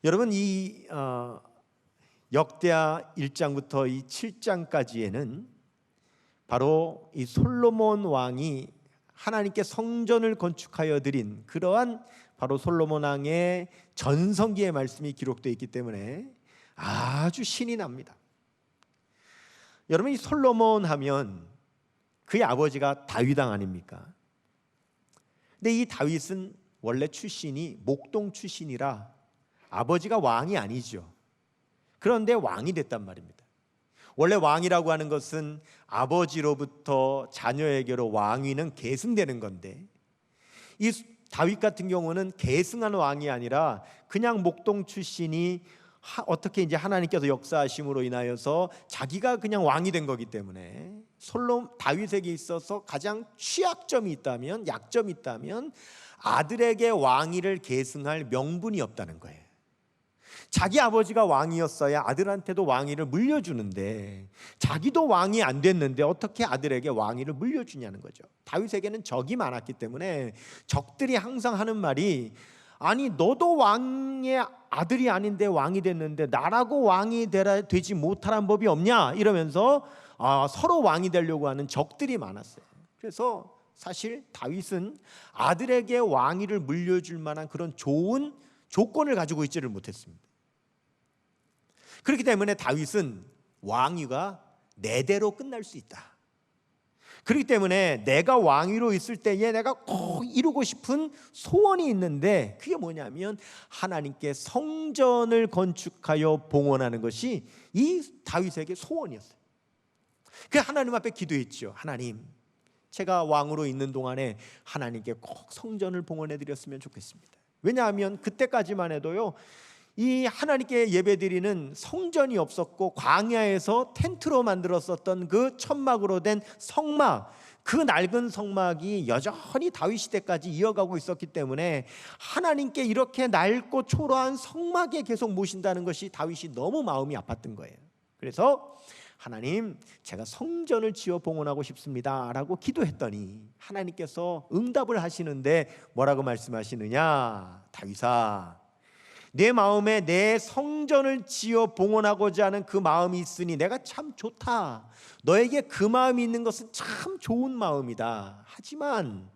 여러분 이 역대하 1장부터 이 7장까지에는 바로 이 솔로몬 왕이 하나님께 성전을 건축하여 드린 그러한 바로 솔로몬 왕의 전성기의 말씀이 기록되어 있기 때문에 아주 신이 납니다. 여러분 이 솔로몬 하면 그의 아버지가 다윗 왕 아닙니까? 근데 이 다윗은 원래 출신이 목동 출신이라 아버지가 왕이 아니죠. 그런데 왕이 됐단 말입니다. 원래 왕이라고 하는 것은 아버지로부터 자녀에게로 왕위는 계승되는 건데, 이 다윗 같은 경우는 계승한 왕이 아니라 그냥 목동 출신이 어떻게 이제 하나님께서 역사하심으로 인하여서 자기가 그냥 왕이 된 거기 때문에 다윗에게 있어서 가장 취약점이 있다면, 약점이 있다면 아들에게 왕위를 계승할 명분이 없다는 거예요. 자기 아버지가 왕이었어야 아들한테도 왕위를 물려주는데 자기도 왕이 안 됐는데 어떻게 아들에게 왕위를 물려주냐는 거죠. 다윗에게는 적이 많았기 때문에 적들이 항상 하는 말이, 아니 너도 왕의 아들이 아닌데 왕이 됐는데 나라고 왕이 되지 못하란 법이 없냐 이러면서 서로 왕이 되려고 하는 적들이 많았어요. 그래서 사실 다윗은 아들에게 왕위를 물려줄 만한 그런 좋은 조건을 가지고 있지를 못했습니다. 그렇기 때문에 다윗은 왕위가 내 대로 끝날 수 있다. 그렇기 때문에 내가 왕위로 있을 때에 내가 꼭 이루고 싶은 소원이 있는데, 그게 뭐냐면 하나님께 성전을 건축하여 봉헌하는 것이 이 다윗에게 소원이었어요. 그래서 하나님 앞에 기도했죠. 하나님, 제가 왕으로 있는 동안에 하나님께 꼭 성전을 봉헌해 드렸으면 좋겠습니다. 왜냐하면 그때까지만 해도요, 이 하나님께 예배드리는 성전이 없었고 광야에서 텐트로 만들었었던 그 천막으로 된 성막, 그 낡은 성막이 여전히 다윗 시대까지 이어가고 있었기 때문에 하나님께 이렇게 낡고 초라한 성막에 계속 모신다는 것이 다윗이 너무 마음이 아팠던 거예요. 그래서 하나님, 제가 성전을 지어 봉헌하고 싶습니다 라고 기도했더니 하나님께서 응답을 하시는데 뭐라고 말씀하시느냐? 다윗아, 내 마음에 내 성전을 지어 봉헌하고자 하는 그 마음이 있으니 내가 참 좋다. 너에게 그 마음이 있는 것은 참 좋은 마음이다. 하지만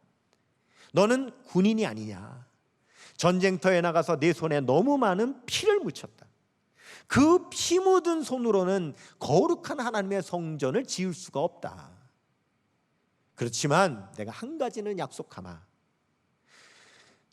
너는 군인이 아니냐. 전쟁터에 나가서 내 손에 너무 많은 피를 묻혔다. 그 피 묻은 손으로는 거룩한 하나님의 성전을 지을 수가 없다. 그렇지만 내가 한 가지는 약속하마.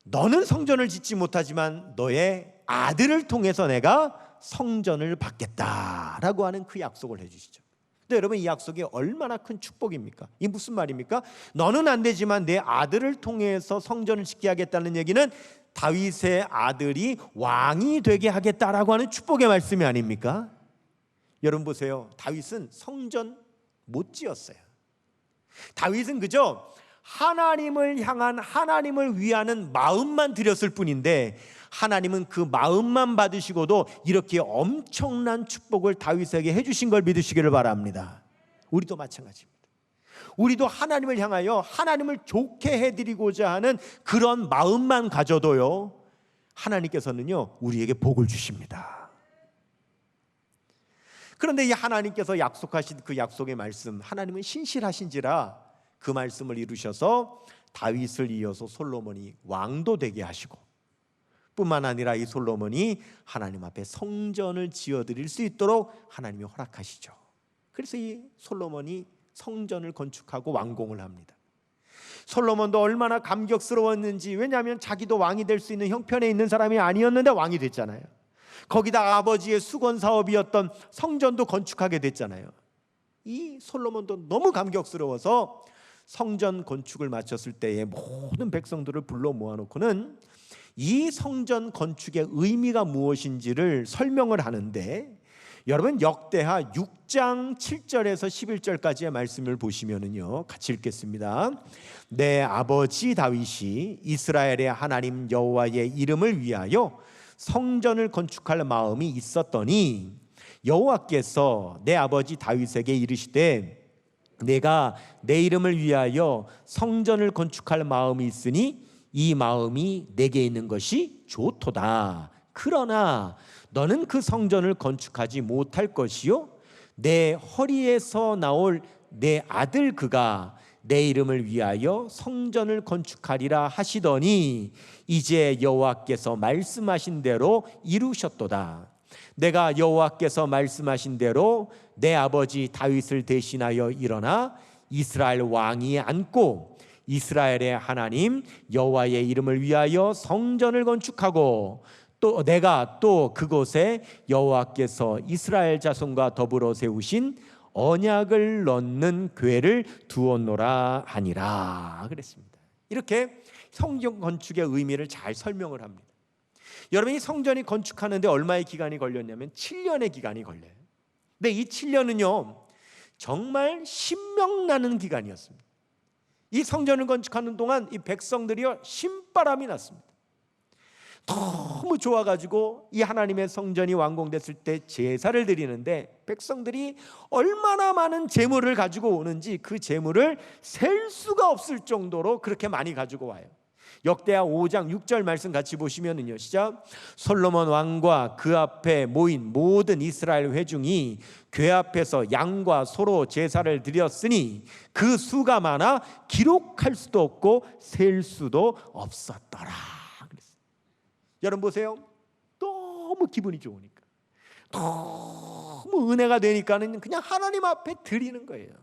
너는 성전을 짓지 못하지만 너의 아들을 통해서 내가 성전을 받겠다라고 하는 그 약속을 해주시죠. 근데 여러분, 이 약속이 얼마나 큰 축복입니까? 이 무슨 말입니까? 너는 안 되지만 내 아들을 통해서 성전을 짓게 하겠다는 얘기는 다윗의 아들이 왕이 되게 하겠다라고 하는 축복의 말씀이 아닙니까? 여러분 보세요. 다윗은 성전 못 지었어요. 다윗은 그저 하나님을 향한, 하나님을 위하는 마음만 드렸을 뿐인데 하나님은 그 마음만 받으시고도 이렇게 엄청난 축복을 다윗에게 해주신 걸 믿으시기를 바랍니다. 우리도 마찬가지입니다. 우리도 하나님을 향하여 하나님을 좋게 해드리고자 하는 그런 마음만 가져도요, 하나님께서는요 우리에게 복을 주십니다. 그런데 이 하나님께서 약속하신 그 약속의 말씀, 하나님은 신실하신지라 그 말씀을 이루셔서 다윗을 이어서 솔로몬이 왕도 되게 하시고, 뿐만 아니라 이 솔로몬이 하나님 앞에 성전을 지어드릴 수 있도록 하나님이 허락하시죠. 그래서 이 솔로몬이 성전을 건축하고 완공을 합니다. 솔로몬도 얼마나 감격스러웠는지, 왜냐하면 자기도 왕이 될 수 있는 형편에 있는 사람이 아니었는데 왕이 됐잖아요. 거기다 아버지의 수건 사업이었던 성전도 건축하게 됐잖아요. 이 솔로몬도 너무 감격스러워서 성전 건축을 마쳤을 때에 모든 백성들을 불러 모아놓고는 이 성전 건축의 의미가 무엇인지를 설명을 하는데, 여러분 역대하 6장 7절에서 11절까지의 말씀을 보시면은요, 같이 읽겠습니다. 내 아버지 다윗이 이스라엘의 하나님 여호와의 이름을 위하여 성전을 건축할 마음이 있었더니 여호와께서 내 아버지 다윗에게 이르시되, 내가 내 이름을 위하여 성전을 건축할 마음이 있으니 이 마음이 내게 있는 것이 좋도다. 그러나 너는 그 성전을 건축하지 못할 것이요 내 허리에서 나올 내 아들 그가 내 이름을 위하여 성전을 건축하리라 하시더니 이제 여호와께서 말씀하신 대로 이루셨도다. 내가 여호와께서 말씀하신 대로 내 아버지 다윗을 대신하여 일어나 이스라엘 왕위에 앉고 이스라엘의 하나님 여호와의 이름을 위하여 성전을 건축하고 또 내가 또 그곳에 여호와께서 이스라엘 자손과 더불어 세우신 언약을 넣는 궤를 두었노라 하니라 그랬습니다. 이렇게 성전 건축의 의미를 잘 설명을 합니다. 여러분, 이 성전이 건축하는데 얼마의 기간이 걸렸냐면 7년의 기간이 걸려요. 근데 이 7년은요 정말 신명나는 기간이었습니다. 이 성전을 건축하는 동안 이 백성들이요 신바람이 났습니다. 너무 좋아가지고 이 하나님의 성전이 완공됐을 때 제사를 드리는데 백성들이 얼마나 많은 제물을 가지고 오는지 그 제물을 셀 수가 없을 정도로 그렇게 많이 가지고 와요. 역대하 5장 6절 말씀 같이 보시면은요, 시작. 솔로몬 왕과 그 앞에 모인 모든 이스라엘 회중이 궤 앞에서 양과 소로 제사를 드렸으니 그 수가 많아 기록할 수도 없고 셀 수도 없었더라. 그랬어요. 여러분 보세요. 너무 기분이 좋으니까, 너무 은혜가 되니까는 그냥 하나님 앞에 드리는 거예요.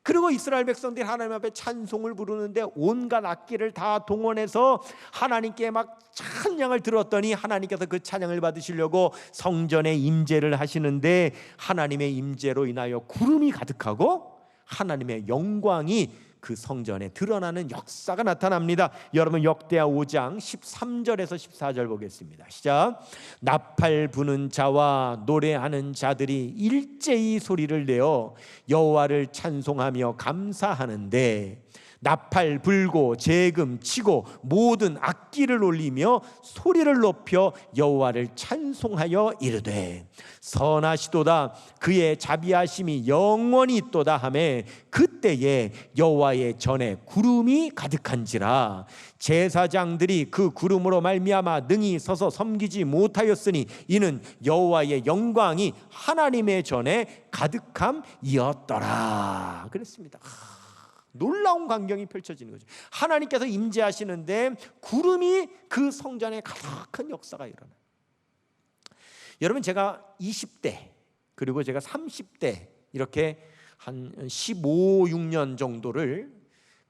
그리고 이스라엘 백성들이 하나님 앞에 찬송을 부르는데 온갖 악기를 다 동원해서 하나님께 막 찬양을 들었더니 하나님께서 그 찬양을 받으시려고 성전에 임재를 하시는데 하나님의 임재로 인하여 구름이 가득하고 하나님의 영광이 그 성전에 드러나는 역사가 나타납니다. 여러분 역대하 5장 13절에서 14절 보겠습니다. 시작. 나팔 부는 자와 노래하는 자들이 일제히 소리를 내어 여호와를 찬송하며 감사하는데 나팔 불고 재금 치고 모든 악기를 올리며 소리를 높여 여호와를 찬송하여 이르되 선하시도다 그의 자비하심이 영원히 있도다 하매 그때에 여호와의 전에 구름이 가득한지라 제사장들이 그 구름으로 말미암아 능히 서서 섬기지 못하였으니 이는 여호와의 영광이 하나님의 전에 가득함이었더라 그랬습니다. 놀라운 광경이 펼쳐지는 거죠. 하나님께서 임재하시는데 구름이 그 성전에 가득한 역사가 일어나요. 여러분 제가 20대 그리고 제가 30대 이렇게 한 15, 6년 정도를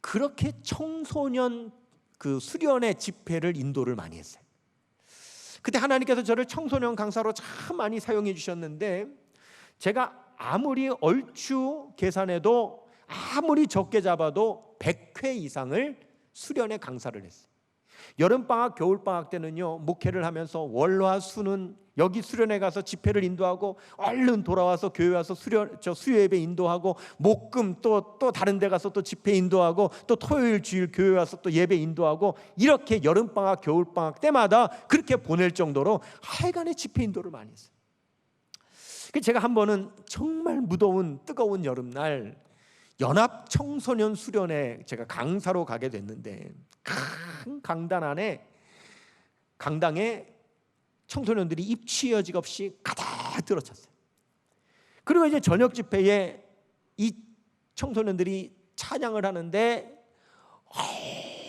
그렇게 청소년 그 수련회 집회를 인도를 많이 했어요. 그때 하나님께서 저를 청소년 강사로 참 많이 사용해 주셨는데 제가 아무리 얼추 계산해도 아무리 적게 잡아도 100회 이상을 수련회 강사를 했어요. 여름방학 겨울방학 때는요 목회를 하면서 월화 수는 여기 수련회 가서 집회를 인도하고 얼른 돌아와서 교회 와서 수요 예배 인도하고 목금 또 다른 데 가서 또 집회 인도하고 또 토요일 주일 교회 와서 또 예배 인도하고 이렇게 여름방학 겨울방학 때마다 그렇게 보낼 정도로 하여간에 집회 인도를 많이 했어요. 제가 한 번은 정말 무더운 뜨거운 여름날 연합 청소년 수련회 제가 강사로 가게 됐는데 큰 강당 안에 강당에 청소년들이 입추 여지 없이 가득 들어찼어요. 그리고 이제 저녁 집회에 이 청소년들이 찬양을 하는데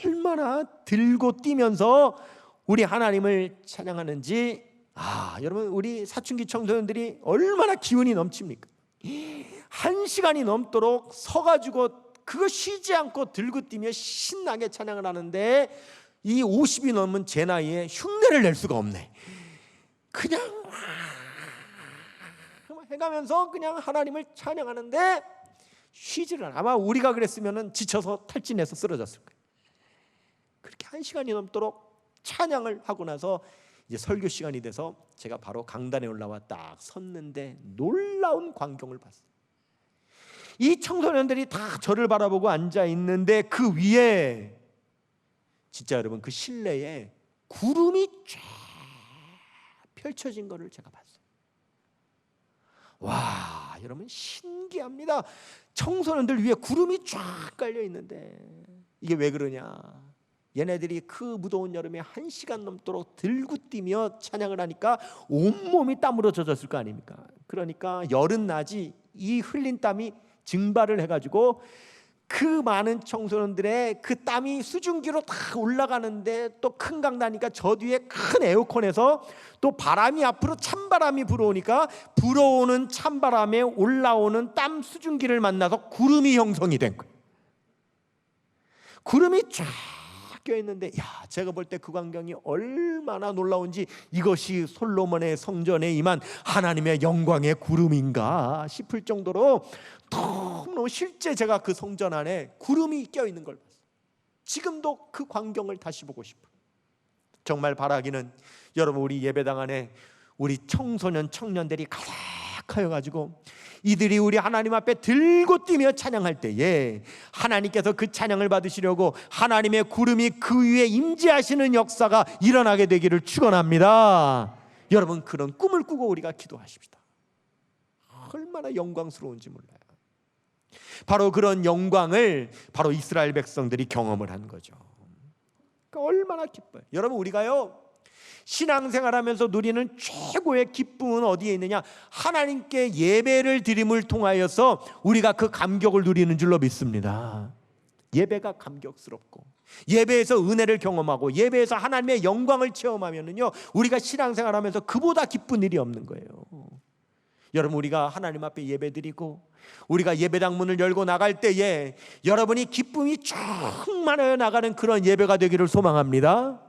얼마나 들고 뛰면서 우리 하나님을 찬양하는지 여러분 우리 사춘기 청소년들이 얼마나 기운이 넘칩니까? 1시간이 넘도록 서가지고 그거 쉬지 않고 들고 뛰며 신나게 찬양을 하는데 이 50이 넘은 제 나이에 흉내를 낼 수가 없네. 그냥 해가면서 그냥 하나님을 찬양하는데 쉬지를 않아. 아마 우리가 그랬으면 지쳐서 탈진해서 쓰러졌을 거예요. 그렇게 1시간이 넘도록 찬양을 하고 나서 이제 설교 시간이 돼서 제가 바로 강단에 올라와 딱 섰는데 놀라운 광경을 봤어요. 이 청소년들이 다 저를 바라보고 앉아 있는데 그 위에 진짜 여러분 그 실내에 구름이 쫙 펼쳐진 것을 제가 봤어요. 와, 여러분 신기합니다. 청소년들 위에 구름이 쫙 깔려 있는데 이게 왜 그러냐? 얘네들이 그 무더운 여름에 1시간 넘도록 들고 뛰며 찬양을 하니까 온몸이 땀으로 젖었을 거 아닙니까? 그러니까 열은 나지 이 흘린 땀이 증발을 해가지고 그 많은 청소년들의 그 땀이 수증기로 다 올라가는데, 또 큰 강 나니까 저 뒤에 큰 에어컨에서 또 바람이 앞으로 찬바람이 불어오니까 불어오는 찬바람에 올라오는 땀 수증기를 만나서 구름이 형성이 된 거예요. 구름이 쫙 껴있는데, 야, 제가 볼 때 그 광경이 얼마나 놀라운지, 이것이 솔로몬의 성전에 임한 하나님의 영광의 구름인가 싶을 정도로 너무 실제 제가 그 성전 안에 구름이 껴있는 걸 봤어요. 지금도 그 광경을 다시 보고 싶어요. 정말 바라기는 여러분, 우리 예배당 안에 우리 청소년 청년들이 가득하여 가지고 이들이 우리 하나님 앞에 들고 뛰며 찬양할 때에 하나님께서 그 찬양을 받으시려고 하나님의 구름이 그 위에 임재하시는 역사가 일어나게 되기를 축원합니다. 여러분, 그런 꿈을 꾸고 우리가 기도하십시다. 얼마나 영광스러운지 몰라요. 바로 그런 영광을 바로 이스라엘 백성들이 경험을 한 거죠. 그러니까 얼마나 기뻐요. 여러분, 우리가요 신앙생활하면서 누리는 최고의 기쁨은 어디에 있느냐? 하나님께 예배를 드림을 통하여서 우리가 그 감격을 누리는 줄로 믿습니다. 예배가 감격스럽고 예배에서 은혜를 경험하고 예배에서 하나님의 영광을 체험하면은요, 우리가 신앙생활하면서 그보다 기쁜 일이 없는 거예요. 여러분, 우리가 하나님 앞에 예배드리고 우리가 예배당 문을 열고 나갈 때에 여러분이 기쁨이 충만하여 나가는 그런 예배가 되기를 소망합니다.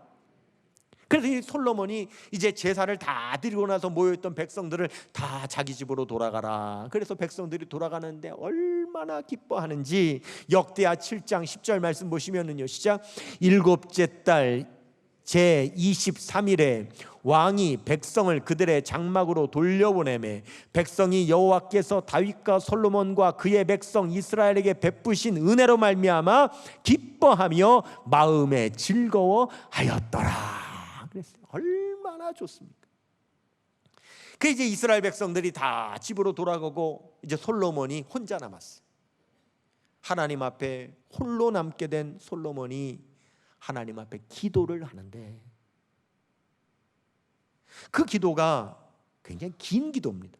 그래서 이 솔로몬이 이제 제사를 다 드리고 나서 모여있던 백성들을 다 자기 집으로 돌아가라. 그래서 백성들이 돌아가는데 얼마나 기뻐하는지 역대하 7장 10절 말씀 보시면은요, 시작. 일곱째 달 제 23일에 왕이 백성을 그들의 장막으로 돌려보내매 백성이 여호와께서 다윗과 솔로몬과 그의 백성 이스라엘에게 베푸신 은혜로 말미암아 기뻐하며 마음에 즐거워하였더라. 그랬어요. 얼마나 좋습니까? 그 이제 이스라엘 백성들이 다 집으로 돌아가고 이제 솔로몬이 혼자 남았어요. 하나님 앞에 홀로 남게 된 솔로몬이 하나님 앞에 기도를 하는데, 그 기도가 굉장히 긴 기도입니다.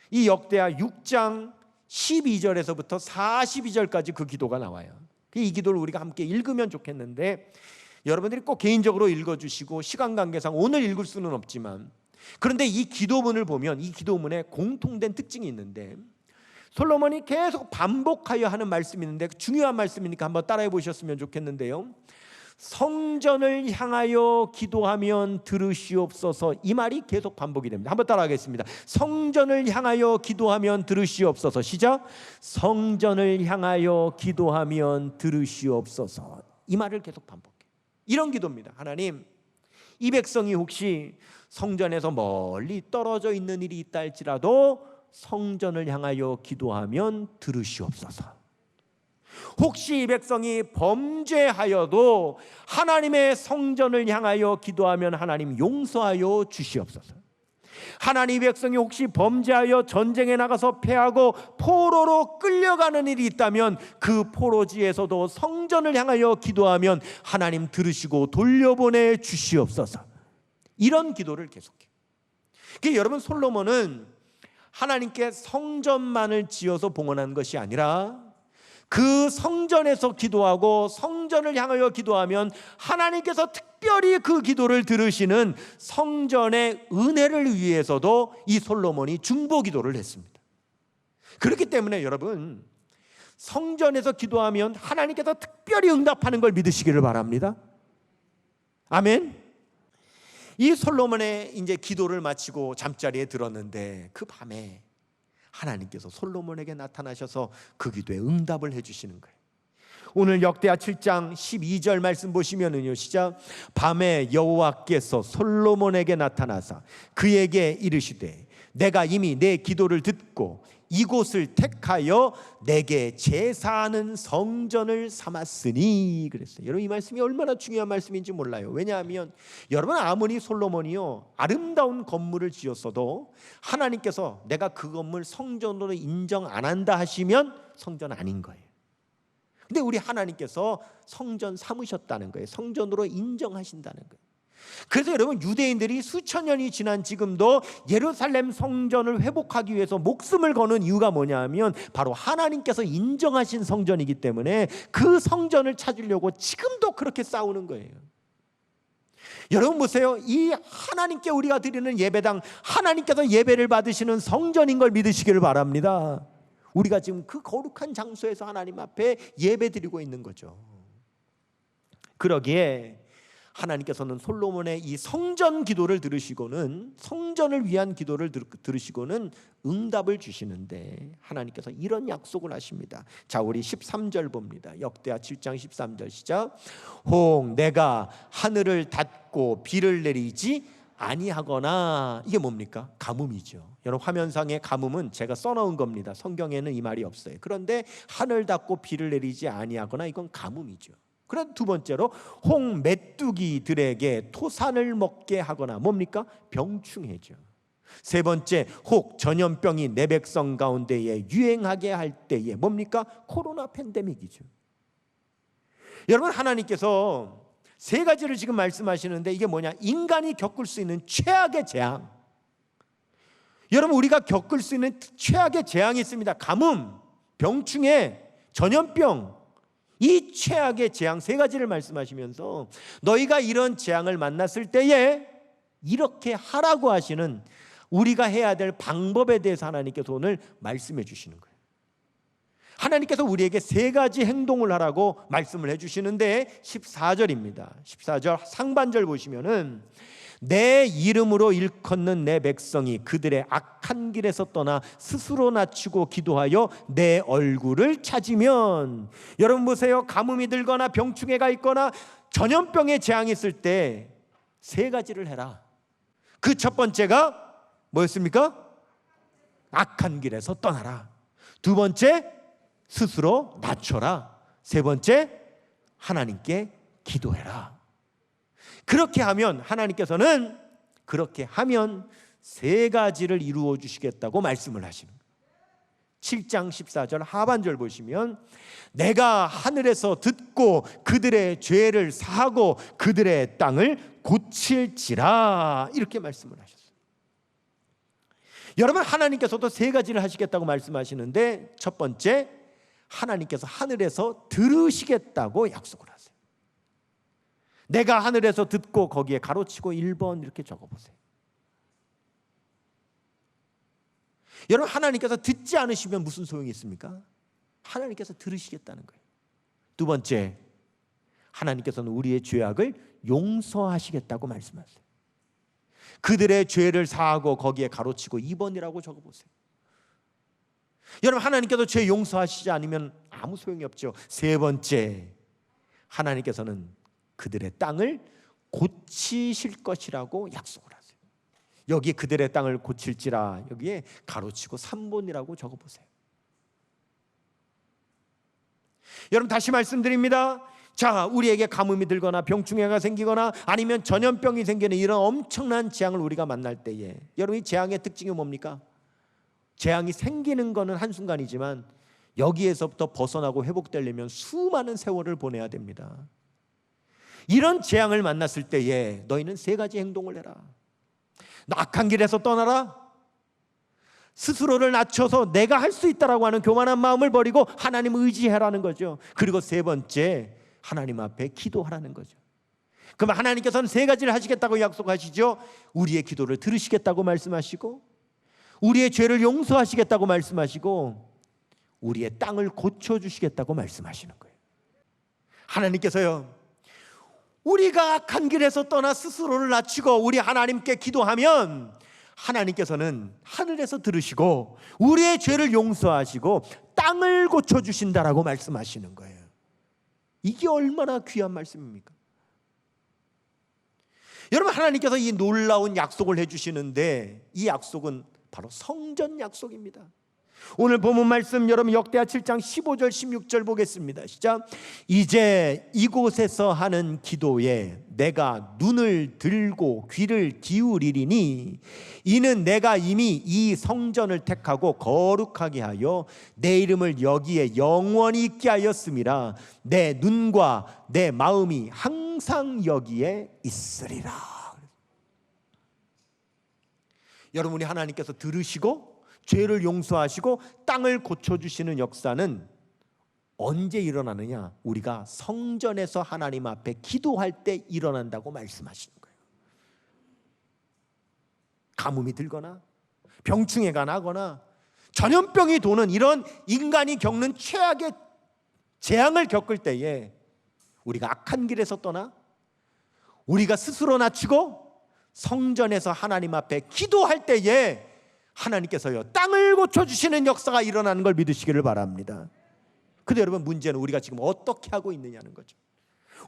이 역대하 6장 12절에서부터 42절까지 그 기도가 나와요. 이 기도를 우리가 함께 읽으면 좋겠는데, 여러분들이 꼭 개인적으로 읽어주시고 시간 관계상 오늘 읽을 수는 없지만, 그런데 이 기도문을 보면 이 기도문에 공통된 특징이 있는데, 솔로몬이 계속 반복하여 하는 말씀이 있는데 중요한 말씀이니까 한번 따라해 보셨으면 좋겠는데요, 성전을 향하여 기도하면 들으시옵소서. 이 말이 계속 반복이 됩니다. 한번 따라하겠습니다. 성전을 향하여 기도하면 들으시옵소서. 시작. 성전을 향하여 기도하면 들으시옵소서. 이 말을 계속 반복해요. 이런 기도입니다. 하나님, 이 백성이 혹시 성전에서 멀리 떨어져 있는 일이 있다 할지라도 성전을 향하여 기도하면 들으시옵소서. 혹시 이 백성이 범죄하여도 하나님의 성전을 향하여 기도하면 하나님 용서하여 주시옵소서. 하나님, 이 백성이 혹시 범죄하여 전쟁에 나가서 패하고 포로로 끌려가는 일이 있다면 그 포로지에서도 성전을 향하여 기도하면 하나님 들으시고 돌려보내 주시옵소서. 이런 기도를 계속해요. 그러니까 여러분, 솔로몬은 하나님께 성전만을 지어서 봉헌한 것이 아니라 그 성전에서 기도하고 성전을 향하여 기도하면 하나님께서 특별히 그 기도를 들으시는 성전의 은혜를 위해서도 이 솔로몬이 중보 기도를 했습니다. 그렇기 때문에 여러분, 성전에서 기도하면 하나님께서 특별히 응답하는 걸 믿으시기를 바랍니다. 아멘. 이 솔로몬의 이제 기도를 마치고 잠자리에 들었는데 그 밤에 하나님께서 솔로몬에게 나타나셔서 그 기도에 응답을 해주시는 거예요. 오늘 역대하 7장 12절 말씀 보시면은요, 시작. 밤에 여호와께서 솔로몬에게 나타나사 그에게 이르시되 내가 이미 내 기도를 듣고 이곳을 택하여 내게 제사하는 성전을 삼았으니 그랬어요. 여러분, 이 말씀이 얼마나 중요한 말씀인지 몰라요. 왜냐하면 여러분, 아무리 솔로몬이요 아름다운 건물을 지었어도 하나님께서 내가 그 건물 성전으로 인정 안 한다 하시면 성전 아닌 거예요. 근데 우리 하나님께서 성전 삼으셨다는 거예요. 성전으로 인정하신다는 거예요. 그래서 여러분, 유대인들이 수천 년이 지난 지금도 예루살렘 성전을 회복하기 위해서 목숨을 거는 이유가 뭐냐면 바로 하나님께서 인정하신 성전이기 때문에 그 성전을 찾으려고 지금도 그렇게 싸우는 거예요. 여러분 보세요. 이 하나님께 우리가 드리는 예배당, 하나님께서 예배를 받으시는 성전인 걸 믿으시기를 바랍니다. 우리가 지금 그 거룩한 장소에서 하나님 앞에 예배드리고 있는 거죠. 그러기에 하나님께서는 솔로몬의 이 성전 기도를 들으시고는, 성전을 위한 기도를 들으시고는 응답을 주시는데 하나님께서 이런 약속을 하십니다. 자, 우리 13절 봅니다. 역대하 7장 13절 시작. 혹 내가 하늘을 닫고 비를 내리지 아니하거나. 이게 뭡니까? 가뭄이죠. 여러분, 화면상의 가뭄은 제가 써놓은 겁니다. 성경에는 이 말이 없어요. 그런데 하늘 닫고 비를 내리지 아니하거나, 이건 가뭄이죠. 그런 두 번째로 혹 메뚜기들에게 토산을 먹게 하거나. 뭡니까? 병충해죠. 세 번째, 혹 전염병이 내 백성 가운데에 유행하게 할 때에. 뭡니까? 코로나 팬데믹이죠. 여러분, 하나님께서 세 가지를 지금 말씀하시는데 이게 뭐냐? 인간이 겪을 수 있는 최악의 재앙. 여러분, 우리가 겪을 수 있는 최악의 재앙이 있습니다. 가뭄, 병충해, 전염병. 이 최악의 재앙 세 가지를 말씀하시면서 너희가 이런 재앙을 만났을 때에 이렇게 하라고 하시는, 우리가 해야 될 방법에 대해서 하나님께서 오늘 말씀해 주시는 거예요. 하나님께서 우리에게 세 가지 행동을 하라고 말씀을 해주시는데 14절입니다. 14절 상반절 보시면은 내 이름으로 일컫는 내 백성이 그들의 악한 길에서 떠나 스스로 낮추고 기도하여 내 얼굴을 찾으면. 여러분 보세요. 가뭄이 들거나 병충해가 있거나 전염병의 재앙이 있을 때 세 가지를 해라. 그 첫 번째가 뭐였습니까? 악한 길에서 떠나라. 두 번째, 스스로 낮춰라. 세 번째, 하나님께 기도해라. 그렇게 하면 하나님께서는, 그렇게 하면 세 가지를 이루어 주시겠다고 말씀을 하시는 거예요. 7장 14절 하반절 보시면 내가 하늘에서 듣고 그들의 죄를 사하고 그들의 땅을 고칠지라, 이렇게 말씀을 하셨어요. 여러분, 하나님께서도 세 가지를 하시겠다고 말씀하시는데 첫 번째, 하나님께서 하늘에서 들으시겠다고 약속을 하세요. 내가 하늘에서 듣고 거기에 가로치고 1번 이렇게 적어보세요. 여러분, 하나님께서 듣지 않으시면 무슨 소용이 있습니까? 하나님께서 들으시겠다는 거예요. 두 번째, 하나님께서는 우리의 죄악을 용서하시겠다고 말씀하세요. 그들의 죄를 사하고 거기에 가로치고 2번이라고 적어보세요. 여러분, 하나님께서 죄 용서하시지 않으면 아무 소용이 없죠. 세 번째, 하나님께서는 그들의 땅을 고치실 것이라고 약속을 하세요. 여기 그들의 땅을 고칠지라, 여기에 가로치고 3번이라고 적어보세요. 여러분, 다시 말씀드립니다. 자, 우리에게 가뭄이 들거나 병충해가 생기거나 아니면 전염병이 생기는 이런 엄청난 재앙을 우리가 만날 때에, 여러분, 이 재앙의 특징이 뭡니까? 재앙이 생기는 것은 한순간이지만 여기에서부터 벗어나고 회복되려면 수많은 세월을 보내야 됩니다. 이런 재앙을 만났을 때에 너희는 세 가지 행동을 해라. 악한 길에서 떠나라. 스스로를 낮춰서 내가 할 수 있다라고 하는 교만한 마음을 버리고 하나님 의지하라는 거죠. 그리고 세 번째, 하나님 앞에 기도하라는 거죠. 그럼 하나님께서는 세 가지를 하시겠다고 약속하시죠. 우리의 기도를 들으시겠다고 말씀하시고, 우리의 죄를 용서하시겠다고 말씀하시고, 우리의 땅을 고쳐주시겠다고 말씀하시는 거예요. 하나님께서요, 우리가 악한 길에서 떠나 스스로를 낮추고 우리 하나님께 기도하면 하나님께서는 하늘에서 들으시고 우리의 죄를 용서하시고 땅을 고쳐주신다라고 말씀하시는 거예요. 이게 얼마나 귀한 말씀입니까? 여러분, 하나님께서 이 놀라운 약속을 해주시는데 이 약속은 바로 성전 약속입니다. 오늘 본문 말씀 여러분 역대하 7장 15절 16절 보겠습니다. 시작. 이제 이곳에서 하는 기도에 내가 눈을 들고 귀를 기울이리니 이는 내가 이미 이 성전을 택하고 거룩하게 하여 내 이름을 여기에 영원히 있게 하였음이라. 내 눈과 내 마음이 항상 여기에 있으리라. 여러분이 하나님께서 들으시고 죄를 용서하시고 땅을 고쳐주시는 역사는 언제 일어나느냐? 우리가 성전에서 하나님 앞에 기도할 때 일어난다고 말씀하시는 거예요. 가뭄이 들거나 병충해가 나거나 전염병이 도는 이런 인간이 겪는 최악의 재앙을 겪을 때에 우리가 악한 길에서 떠나 우리가 스스로 낮추고 성전에서 하나님 앞에 기도할 때에 하나님께서요 땅을 고쳐주시는 역사가 일어나는 걸 믿으시기를 바랍니다. 근데 여러분 문제는 우리가 지금 어떻게 하고 있느냐는 거죠.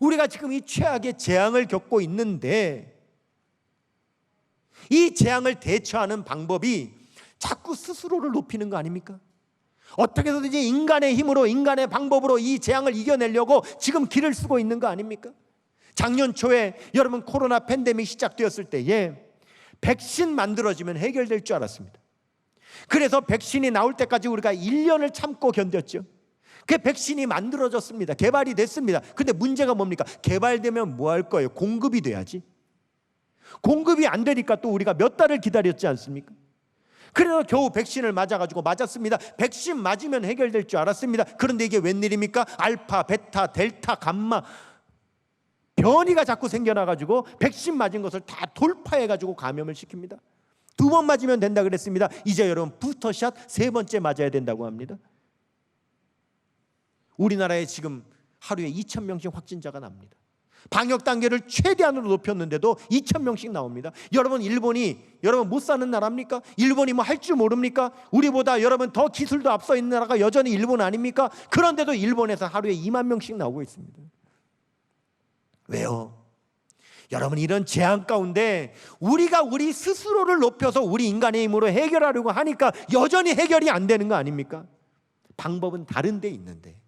우리가 지금 이 최악의 재앙을 겪고 있는데 이 재앙을 대처하는 방법이 자꾸 스스로를 높이는 거 아닙니까? 어떻게 해서든지 인간의 힘으로 인간의 방법으로 이 재앙을 이겨내려고 지금 길을 쓰고 있는 거 아닙니까? 작년 초에 여러분 코로나 팬데믹 시작되었을 때에 백신 만들어지면 해결될 줄 알았습니다. 그래서 백신이 나올 때까지 우리가 1년을 참고 견뎠죠. 그 백신이 만들어졌습니다. 개발이 됐습니다. 근데 문제가 뭡니까? 개발되면 뭐 할 거예요? 공급이 돼야지. 공급이 안 되니까 또 우리가 몇 달을 기다렸지 않습니까? 그래서 겨우 백신을 맞았습니다. 백신 맞으면 해결될 줄 알았습니다. 그런데 이게 웬일입니까? 알파, 베타, 델타, 감마 변이가 자꾸 생겨나가지고 백신 맞은 것을 다 돌파해가지고 감염을 시킵니다. 2번 맞으면 된다 그랬습니다. 이제 여러분 부스터샷 3번째 맞아야 된다고 합니다. 우리나라에 지금 하루에 2,000명씩 확진자가 납니다. 방역 단계를 최대한으로 높였는데도 2,000명씩 나옵니다. 여러분 일본이 여러분 못 사는 나라입니까? 일본이 뭐 할 줄 모릅니까? 우리보다 여러분 더 기술도 앞서 있는 나라가 여전히 일본 아닙니까? 그런데도 일본에서 하루에 2만 명씩 나오고 있습니다. 왜요? 여러분 이런 재앙 가운데 우리가 우리 스스로를 높여서 우리 인간의 힘으로 해결하려고 하니까 여전히 해결이 안 되는 거 아닙니까? 방법은 다른 데 있는데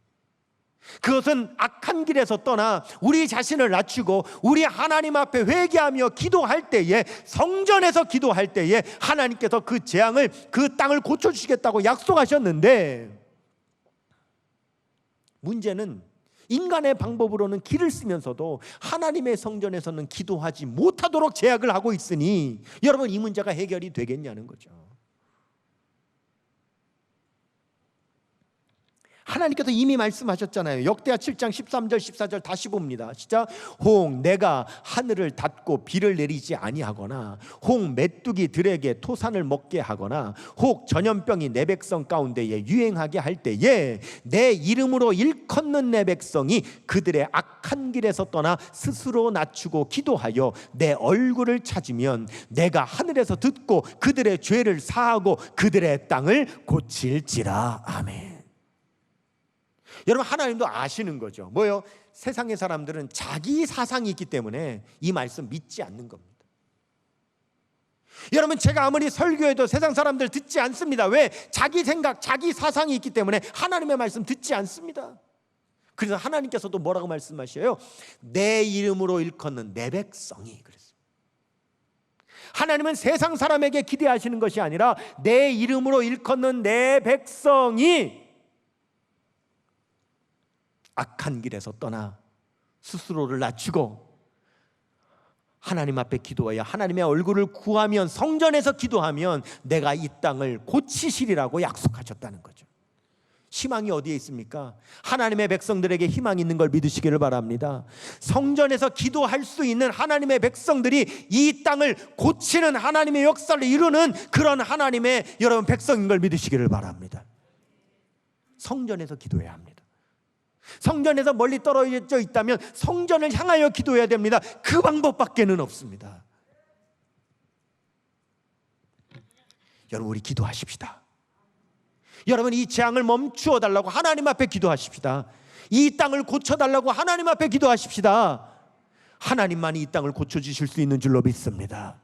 그것은 악한 길에서 떠나 우리 자신을 낮추고 우리 하나님 앞에 회개하며 기도할 때에 성전에서 기도할 때에 하나님께서 그 재앙을 그 땅을 고쳐주시겠다고 약속하셨는데 문제는 인간의 방법으로는 길을 쓰면서도 하나님의 성전에서는 기도하지 못하도록 제약을 하고 있으니 여러분 이 문제가 해결이 되겠냐는 거죠. 하나님께서 이미 말씀하셨잖아요. 역대하 7장 13절 14절 다시 봅니다. 시작. 혹 내가 하늘을 닫고 비를 내리지 아니하거나 혹 메뚜기 들에게 토산을 먹게 하거나 혹 전염병이 내 백성 가운데에 유행하게 할 때에 내 이름으로 일컫는 내 백성이 그들의 악한 길에서 떠나 스스로 낮추고 기도하여 내 얼굴을 찾으면 내가 하늘에서 듣고 그들의 죄를 사하고 그들의 땅을 고칠지라. 아멘. 여러분 하나님도 아시는 거죠. 뭐요? 세상의 사람들은 자기 사상이 있기 때문에 이 말씀 믿지 않는 겁니다. 여러분 제가 아무리 설교해도 세상 사람들 듣지 않습니다. 왜? 자기 생각, 자기 사상이 있기 때문에 하나님의 말씀 듣지 않습니다. 그래서 하나님께서도 뭐라고 말씀하셔요? 내 이름으로 일컫는 내 백성이 그랬습니다. 하나님은 세상 사람에게 기대하시는 것이 아니라 내 이름으로 일컫는 내 백성이 악한 길에서 떠나 스스로를 낮추고 하나님 앞에 기도하여 하나님의 얼굴을 구하면 성전에서 기도하면 내가 이 땅을 고치시리라고 약속하셨다는 거죠. 희망이 어디에 있습니까? 하나님의 백성들에게 희망이 있는 걸 믿으시기를 바랍니다. 성전에서 기도할 수 있는 하나님의 백성들이 이 땅을 고치는 하나님의 역사를 이루는 그런 하나님의 여러분 백성인 걸 믿으시기를 바랍니다. 성전에서 기도해야 합니다. 성전에서 멀리 떨어져 있다면 성전을 향하여 기도해야 됩니다. 그 방법밖에는 없습니다. 여러분 우리 기도하십시다. 여러분 이 재앙을 멈추어 달라고 하나님 앞에 기도하십시다. 이 땅을 고쳐달라고 하나님 앞에 기도하십시다. 하나님만이 이 땅을 고쳐주실 수 있는 줄로 믿습니다.